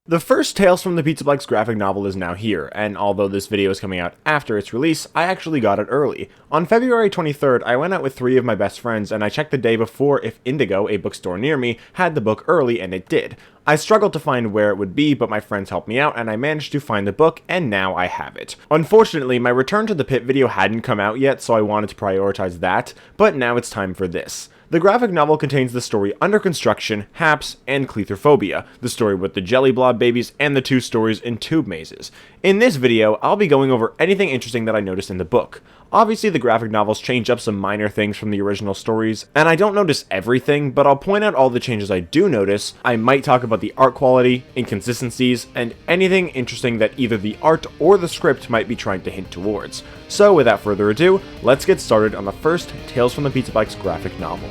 The first Tales from the Pizzaplex graphic novel is now here, and although this video is coming out after its release, I actually got it early. On February 23rd, I went out with 3 of my best friends and I checked the day before if Indigo, a bookstore near me, had the book early, and it did. I struggled to find where it would be, but my friends helped me out and I managed to find the book, and now I have it. Unfortunately, my Return to the Pit video hadn't come out yet, so I wanted to prioritize that, but now it's time for this. The graphic novel contains the story Under Construction, Happs, and Cleithrophobia, the story with the jelly blob babies, and the 2 stories in tube mazes. In this video, I'll be going over anything interesting that I noticed in the book. Obviously, the graphic novels change up some minor things from the original stories, and I don't notice everything, but I'll point out all the changes I do notice. I might talk about the art quality, inconsistencies, and anything interesting that either the art or the script might be trying to hint towards. So without further ado, let's get started on the first Tales from the Pizzaplex graphic novel.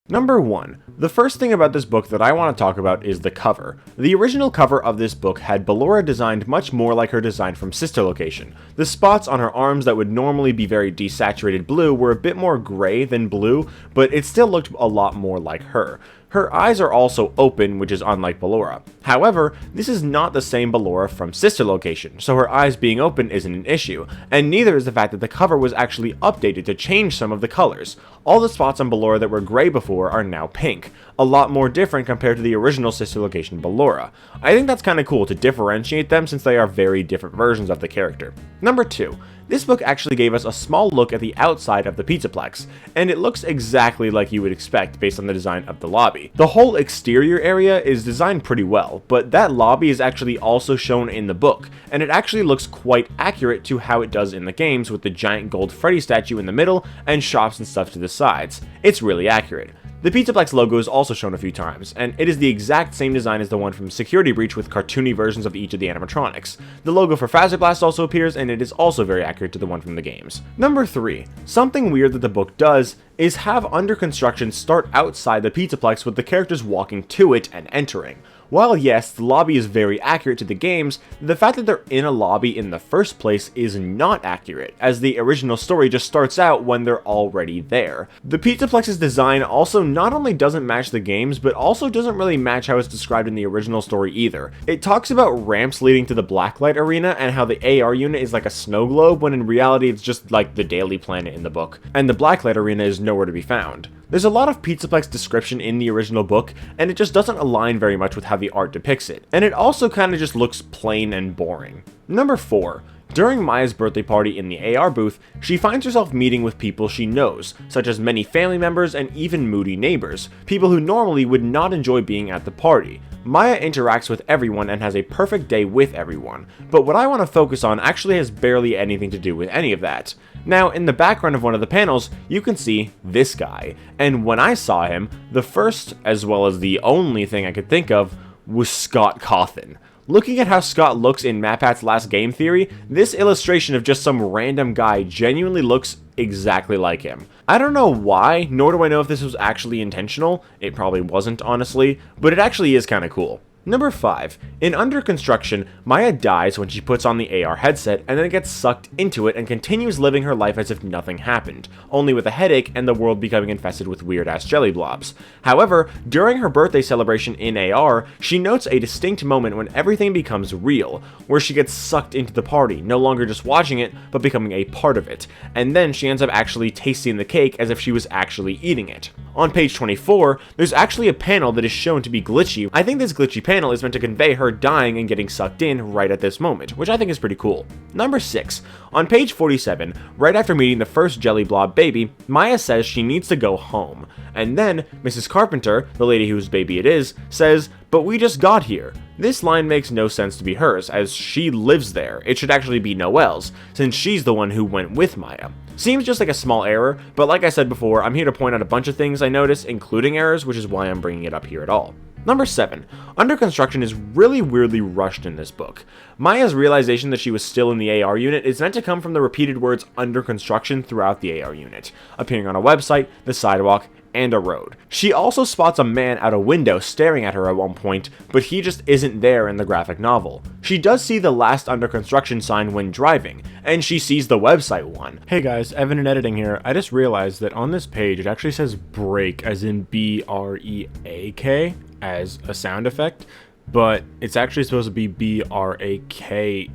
Number 1. The first thing about this book that I want to talk about is the cover. The original cover of this book had Ballora designed much more like her design from Sister Location. The spots on her arms that would normally be very desaturated blue were a bit more gray than blue, but it still looked a lot more like her. Her eyes are also open, which is unlike Ballora. However, this is not the same Ballora from Sister Location, so her eyes being open isn't an issue, and neither is the fact that the cover was actually updated to change some of the colors. All the spots on Ballora that were gray before are now pink, a lot more different compared to the original Sister Location Ballora. I think that's kinda cool to differentiate them since they are very different versions of the character. Number 2. This book actually gave us a small look at the outside of the Pizzaplex, and it looks exactly like you would expect based on the design of the lobby. The whole exterior area is designed pretty well, but that lobby is actually also shown in the book, and it actually looks quite accurate to how it does in the games with the giant gold Freddy statue in the middle and shops and stuff to the sides. It's really accurate. The Pizzaplex logo is also shown a few times, and it is the exact same design as the one from Security Breach with cartoony versions of each of the animatronics. The logo for Blast also appears, and it is also very accurate to the one from the games. Number 3. Something weird that the book does is have Under Construction start outside the Pizzaplex with the characters walking to it and entering. While yes, the lobby is very accurate to the games, the fact that they're in a lobby in the first place is not accurate, as the original story just starts out when they're already there. The Pizzaplex's design also not only doesn't match the games, but also doesn't really match how it's described in the original story either. It talks about ramps leading to the Blacklight Arena and how the AR unit is like a snow globe, when in reality it's just like the Daily Planet in the book, and the Blacklight Arena is nowhere to be found. There's a lot of Pizzaplex description in the original book, and it just doesn't align very much with how the art depicts it, and it also kinda just looks plain and boring. Number 4. During Maya's birthday party in the AR booth, she finds herself meeting with people she knows, such as many family members and even moody neighbors, people who normally would not enjoy being at the party. Maya interacts with everyone and has a perfect day with everyone, but what I want to focus on actually has barely anything to do with any of that. Now, in the background of one of the panels, you can see this guy, and when I saw him, the first, as well as the only thing I could think of, was Scott Cawthon. Looking at how Scott looks in MatPat's Last Game Theory, this illustration of just some random guy genuinely looks exactly like him. I don't know why, nor do I know if this was actually intentional. It probably wasn't, honestly, but it actually is kinda cool. Number 5. In Under Construction, Maya dies when she puts on the AR headset and then gets sucked into it and continues living her life as if nothing happened, only with a headache and the world becoming infested with weird-ass jelly blobs. However, during her birthday celebration in AR, she notes a distinct moment when everything becomes real, where she gets sucked into the party, no longer just watching it, but becoming a part of it, and then she ends up actually tasting the cake as if she was actually eating it. On page 24, there's actually a panel that is shown to be glitchy. I think this glitchy panel is meant to convey her dying and getting sucked in right at this moment, which I think is pretty cool. Number 6. On page 47, right after meeting the first jelly blob baby, Maya says she needs to go home, and then Mrs. Carpenter, the lady whose baby it is, says, "But we just got here." This line makes no sense to be hers, as she lives there. It should actually be Noelle's, since she's the one who went with Maya. Seems just like a small error, but like I said before, I'm here to point out a bunch of things I noticed, including errors, which is why I'm bringing it up here at all. Number 7. Under Construction is really weirdly rushed in this book. Maya's realization that she was still in the AR unit is meant to come from the repeated words under construction throughout the AR unit, appearing on a website, the sidewalk, and a road. She also spots a man out a window staring at her at one point, but he just isn't there in the graphic novel. She does see the last under construction sign when driving, and she sees the website one. Hey guys, Evan in editing here. I just realized that on this page it actually says break as in B-R-E-A-K as a sound effect, but it's actually supposed to be B-R-A-K-E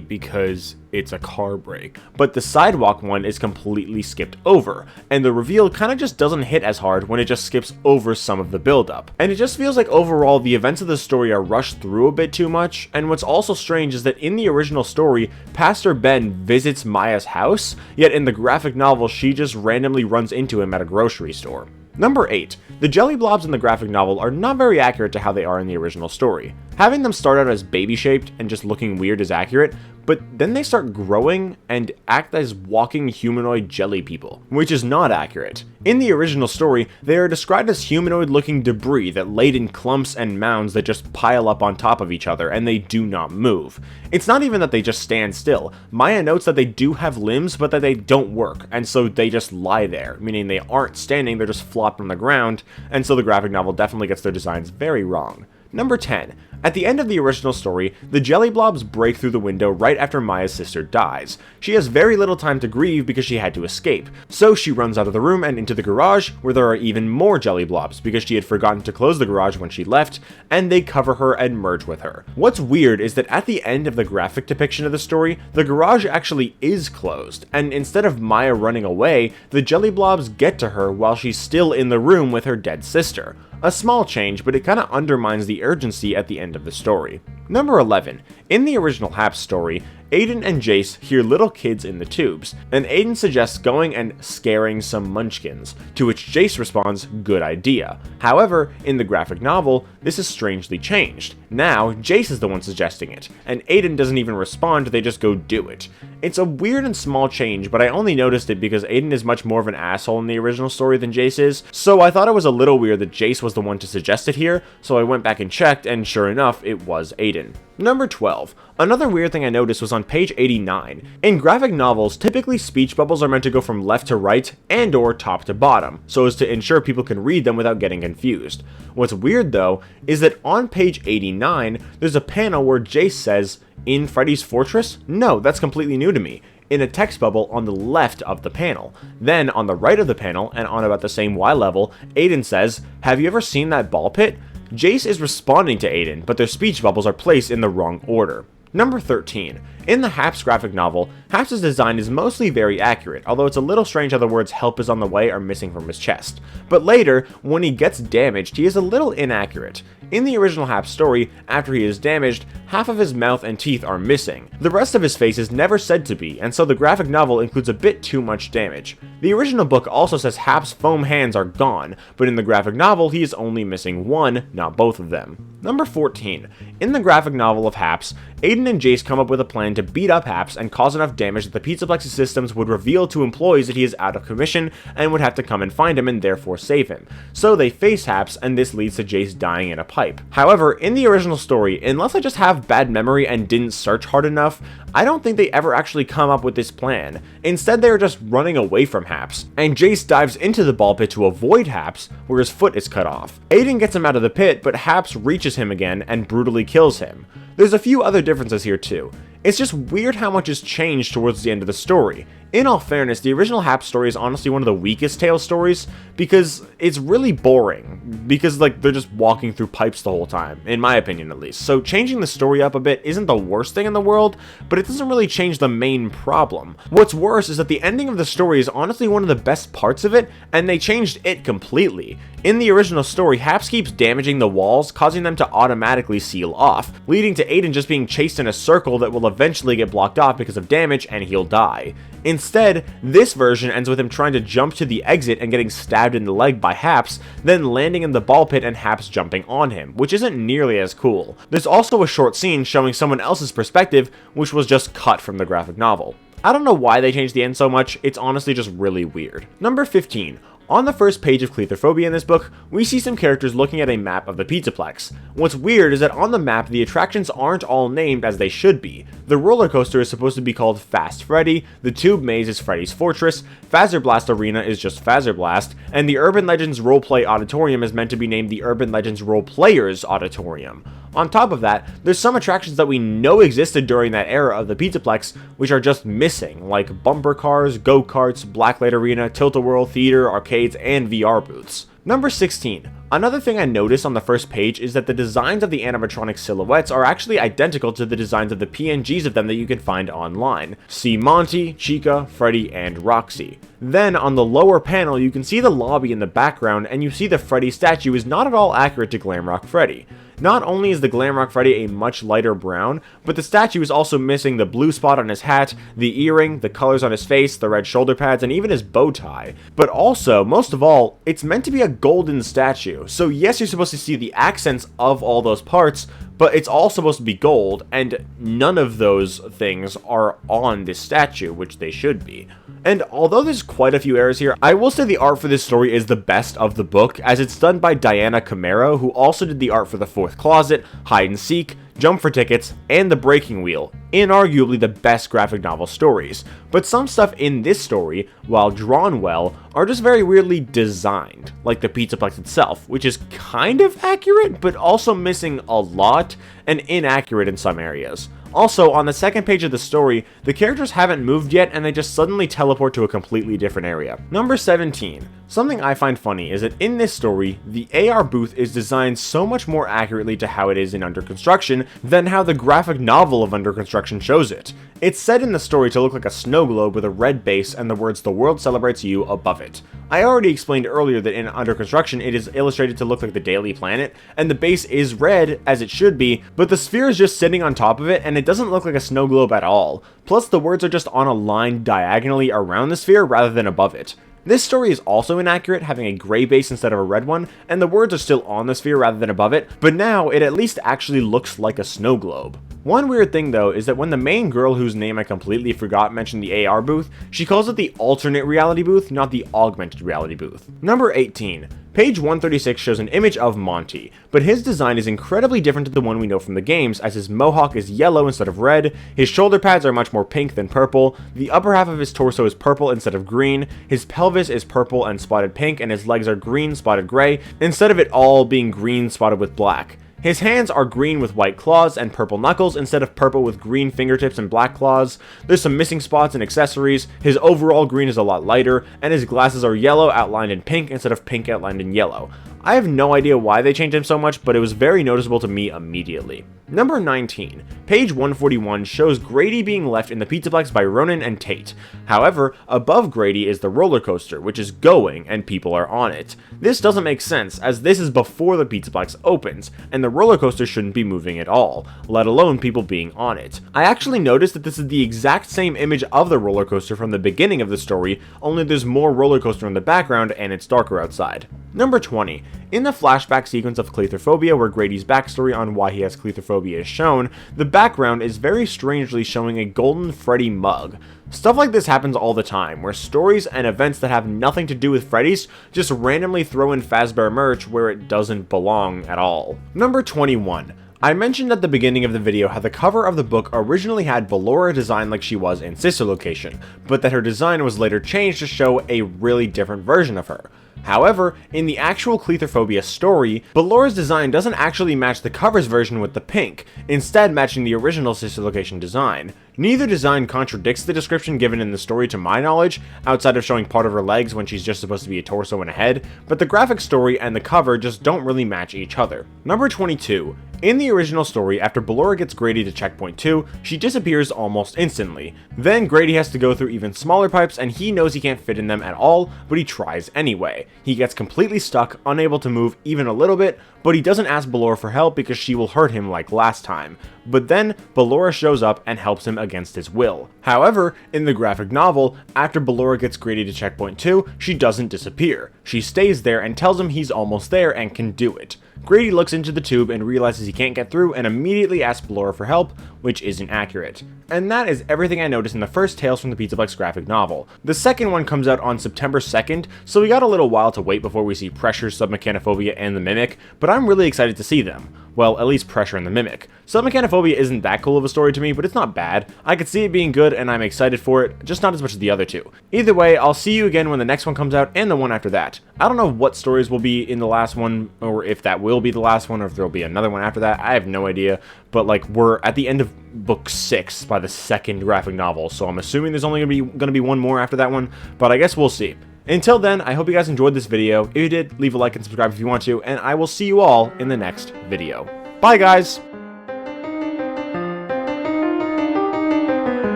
because it's a car brake. But the sidewalk one is completely skipped over, and the reveal kind of just doesn't hit as hard when it just skips over some of the build-up. And it just feels like overall the events of the story are rushed through a bit too much, and what's also strange is that in the original story, Pastor Ben visits Maya's house, yet in the graphic novel she just randomly runs into him at a grocery store. Number 8. The jelly blobs in the graphic novel are not very accurate to how they are in the original story. Having them start out as baby-shaped and just looking weird is accurate, but then they start growing and act as walking humanoid jelly people, which is not accurate. In the original story, they are described as humanoid-looking debris that laid in clumps and mounds that just pile up on top of each other, and they do not move. It's not even that they just stand still. Maya notes that they do have limbs, but that they don't work, and so they just lie there, meaning they aren't standing, they're just flopped on the ground, and so the graphic novel definitely gets their designs very wrong. Number 10. At the end of the original story, the jelly blobs break through the window right after Maya's sister dies. She has very little time to grieve because she had to escape, so she runs out of the room and into the garage where there are even more jelly blobs because she had forgotten to close the garage when she left, and they cover her and merge with her. What's weird is that at the end of the graphic depiction of the story, the garage actually is closed, and instead of Maya running away, the jelly blobs get to her while she's still in the room with her dead sister. A small change, but it kinda undermines the urgency at the end of the story. Number 11. In the original Happs story, Aiden and Jace hear little kids in the tubes, and Aiden suggests going and scaring some munchkins, to which Jace responds, good idea. However, in the graphic novel, this is strangely changed. Now, Jace is the one suggesting it, and Aiden doesn't even respond, they just go do it. It's a weird and small change, but I only noticed it because Aiden is much more of an asshole in the original story than Jace is, so I thought it was a little weird that Jace was the one to suggest it here, so I went back and checked, and sure enough, it was Aiden. Number 12. Another weird thing I noticed was on page 89. In graphic novels, typically speech bubbles are meant to go from left to right and or top to bottom, so as to ensure people can read them without getting confused. What's weird though, is that on page 89, there's a panel where Jace says, "In Freddy's Fortress?" No, that's completely new to me. In a text bubble on the left of the panel. Then on the right of the panel, and on about the same Y level, Aiden says, "Have you ever seen that ball pit?" Jace is responding to Aiden, but their speech bubbles are placed in the wrong order. Number 13. In the Happs graphic novel, Happs' design is mostly very accurate, although it's a little strange how the words "help is on the way" are missing from his chest. But later, when he gets damaged, he is a little inaccurate. In the original Happs story, after he is damaged, half of his mouth and teeth are missing. The rest of his face is never said to be, and so the graphic novel includes a bit too much damage. The original book also says Happs' foam hands are gone, but in the graphic novel he is only missing one, not both of them. Number 14. In the graphic novel of Happs, Aiden and Jace come up with a plan to beat up Happs and cause enough damage that the Pizzaplex's systems would reveal to employees that he is out of commission and would have to come and find him and therefore save him. So they face Happs, and this leads to Jace dying in a pipe. However, in the original story, unless I just have bad memory and didn't search hard enough, I don't think they ever actually come up with this plan. Instead, they are just running away from Happs, and Jace dives into the ball pit to avoid Happs, where his foot is cut off. Aiden gets him out of the pit, but Happs reaches him again and brutally kills him. There's a few other differences here too. It's just weird how much has changed towards the end of the story. In all fairness, the original Happs story is honestly one of the weakest Tales stories, because it's really boring, because they're just walking through pipes the whole time, in my opinion at least. So changing the story up a bit isn't the worst thing in the world, but it doesn't really change the main problem. What's worse is that the ending of the story is honestly one of the best parts of it, and they changed it completely. In the original story, Happs keeps damaging the walls, causing them to automatically seal off, leading to Aiden just being chased in a circle that will eventually get blocked off because of damage and he'll die. Instead, this version ends with him trying to jump to the exit and getting stabbed in the leg by Happs, then landing in the ball pit and Happs jumping on him, which isn't nearly as cool. There's also a short scene showing someone else's perspective, which was just cut from the graphic novel. I don't know why they changed the end so much, it's honestly just really weird. Number 15. On the first page of Cleithrophobia in this book, we see some characters looking at a map of the Pizzaplex. What's weird is that on the map, the attractions aren't all named as they should be. The roller coaster is supposed to be called Fast Freddy, the tube maze is Freddy's Fortress, Fazerblast Arena is just Fazerblast, and the Urban Legends Roleplay Auditorium is meant to be named the Urban Legends Roleplayers Auditorium. On top of that, there's some attractions that we know existed during that era of the Pizzaplex, which are just missing, like bumper cars, go-karts, blacklight arena, tilt-a-whirl, theater, arcades, and VR booths. Number 16. Another thing I noticed on the first page is that the designs of the animatronic silhouettes are actually identical to the designs of the PNGs of them that you can find online. See Monty, Chica, Freddy, and Roxy. Then on the lower panel you can see the lobby in the background, and you see the Freddy statue is not at all accurate to Glamrock Freddy. Not only is the Glamrock Freddy a much lighter brown, but the statue is also missing the blue spot on his hat, the earring, the colors on his face, the red shoulder pads, and even his bow tie. But also, most of all, it's meant to be a golden statue. So yes, you're supposed to see the accents of all those parts, but it's all supposed to be gold, and none of those things are on this statue, which they should be. And although there's quite a few errors here, I will say the art for this story is the best of the book, as it's done by Diana Camaro, who also did the art for The Fourth Closet, Hide and Seek, Jump for Tickets, and The Breaking Wheel, inarguably the best graphic novel stories. But some stuff in this story, while drawn well, are just very weirdly designed, like the Pizzaplex itself, which is kind of accurate, but also missing a lot, and inaccurate in some areas. Also, on the second page of the story, the characters haven't moved yet and they just suddenly teleport to a completely different area. Number 17. Something I find funny is that in this story, the AR booth is designed so much more accurately to how it is in Under Construction than how the graphic novel of Under Construction shows it. It's set in the story to look like a snow globe with a red base and the words "The world celebrates you" above it. I already explained earlier that in Under Construction it is illustrated to look like the Daily Planet, and the base is red, as it should be, but the sphere is just sitting on top of it and it doesn't look like a snow globe at all. Plus the words are just on a line diagonally around the sphere rather than above it. This story is also inaccurate, having a gray base instead of a red one, and the words are still on the sphere rather than above it, but now it at least actually looks like a snow globe. One weird thing though is that when the main girl, whose name I completely forgot, mentioned the AR booth, she calls it the alternate reality booth, not the augmented reality booth. Number 18. Page 136 shows an image of Monty, but his design is incredibly different to the one we know from the games, as his mohawk is yellow instead of red, his shoulder pads are much more pink than purple, the upper half of his torso is purple instead of green, his pelvis is purple and spotted pink, and his legs are green spotted gray, instead of it all being green spotted with black. His hands are green with white claws and purple knuckles instead of purple with green fingertips and black claws. There's some missing spots and accessories, his overall green is a lot lighter, and his glasses are yellow outlined in pink instead of pink outlined in yellow. I have no idea why they changed him so much, but it was very noticeable to me immediately. Number 19. Page 141 shows Grady being left in the Pizzaplex by Ronan and Tate. However, above Grady is the roller coaster, which is going and people are on it. This doesn't make sense, as this is before the Pizzaplex opens, and the roller coaster shouldn't be moving at all, let alone people being on it. I actually noticed that this is the exact same image of the roller coaster from the beginning of the story, only there's more roller coaster in the background and it's darker outside. Number 20. In the flashback sequence of Cleithrophobia, where Grady's backstory on why he has Cleithrophobia is shown, the background is very strangely showing a golden Freddy mug. Stuff like this happens all the time, where stories and events that have nothing to do with Freddy's just randomly throw in Fazbear merch where it doesn't belong at all. Number 21. I mentioned at the beginning of the video how the cover of the book originally had Ballora designed like she was in Sister Location, but that her design was later changed to show a really different version of her. However, in the actual Cleithrophobia story, Ballora's design doesn't actually match the cover's version with the pink, instead matching the original Sister Location design. Neither design contradicts the description given in the story to my knowledge, outside of showing part of her legs when she's just supposed to be a torso and a head, but the graphic story and the cover just don't really match each other. Number 22. In the original story, after Ballora gets Grady to checkpoint 2, she disappears almost instantly. Then Grady has to go through even smaller pipes and he knows he can't fit in them at all, but he tries anyway. He gets completely stuck, unable to move even a little bit, but he doesn't ask Ballora for help because she will hurt him like last time. But then, Ballora shows up and helps him against his will. However, in the graphic novel, after Ballora gets Grady to checkpoint 2, she doesn't disappear. She stays there and tells him he's almost there and can do it. Grady looks into the tube and realizes he can't get through and immediately asks Ballora for help, which isn't accurate. And that is everything I noticed in the first Tales from the Pizzaplex graphic novel. The second one comes out on September 2nd, so we got a little while to wait before we see Pressure, Submechanophobia, and the Mimic, but I'm really excited to see them. Well, at least Pressure and the Mimic. Submechanophobia isn't that cool of a story to me, but it's not bad. I could see it being good, and I'm excited for it, just not as much as the other two. Either way, I'll see you again when the next one comes out, and the one after that. I don't know what stories will be in the last one, or if that will be the last one, or if there'll be another one after that. I have no idea, but like, we're at the end of book 6 by the second graphic novel, so I'm assuming there's only gonna be one more after that one, but I guess we'll see. Until then, I hope you guys enjoyed this video. If you did, leave a like and subscribe if you want to, and I will see you all in the next video. Bye, guys!